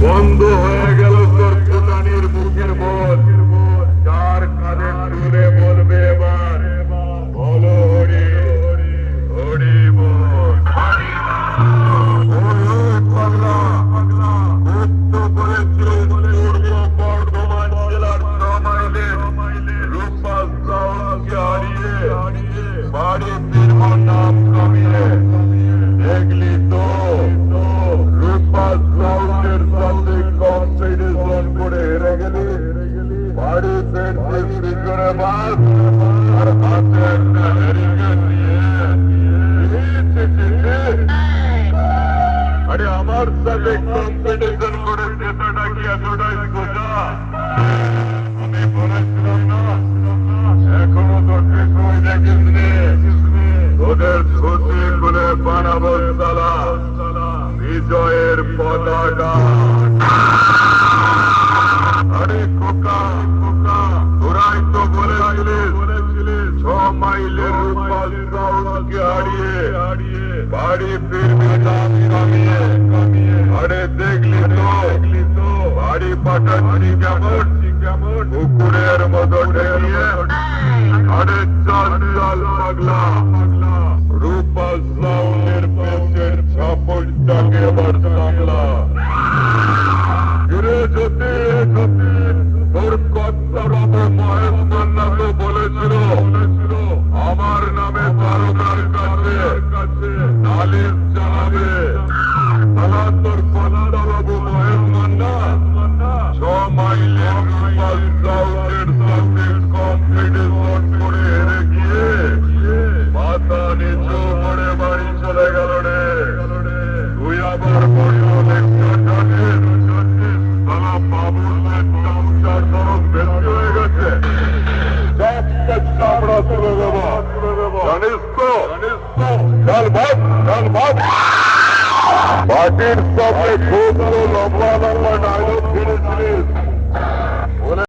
বন্ধ হয়ে গেল তোর ফুটানির মুখের বল। চার কাঁধে তুলে বলবে এবার, বলো হরি হরি বল। পাগলা মুক্ত করেছিল পূর্ব বর্ধমান জেলার 6 মাইলের রূপবাস রাউন্ডকে হারিয়ে বাড়ি ফিরব নাম কামিয়ে। দেখলি তো রূপবাস রাউন্ডের সাথে কম্পিটিশন করে হেরে গেলি। বাড়ি ফিরছিস কি করে বাস, আর হাতে একটা হ্যারিকেন নিয়ে। আরে আমার সাথে কম্পিটিশন করে জেতাটা কি এতটাই সোজা? আমি বলেছিলাম না, এখনো তো কিছুই দেখিসনি। তোদের ছুটি করে বানাবো সালা বিজয়ের পতাকা। আরে খোকা তোরাই তো বলেছিলিস 6 মাইলের রূপবাস রাউন্ডকে হারিয়ে বাড়ি ফিরবি নাম কামিয়ে। আরে দেখলি তো বাড়ি পাঠাচ্ছি কেমন কুকুরের মতো ঠেকিয়ে। আরে চল পাগলা, রূপবাস রাউন্ডের পেটের ছাপড়টাকে এবার সামলা। ফিরে যেতে তোর কর্তা বাবু মহেশ মান্না তো বলেছিল আমার নামে তারকার কাছে নালিশ জানাবে। তাহলে তোর কর্তা বাবু মহেশ মান্না 6 মাইলের রূপবাস রাউন্ডের সাথে কম্পিটিশন করে হেরে গিয়ে মাথা নিচু করে বাড়ি চলে গেল রে। তুই আবার বললো লেখা জানিস তারা বাবুর চামচার ধরন বেশি হয়ে গেছে। চামড়া তুলে দেব জানিস তো। চল ভাব পার্টির সামনে খুব লম্বা ডায়লগ ফিরেছিলিস।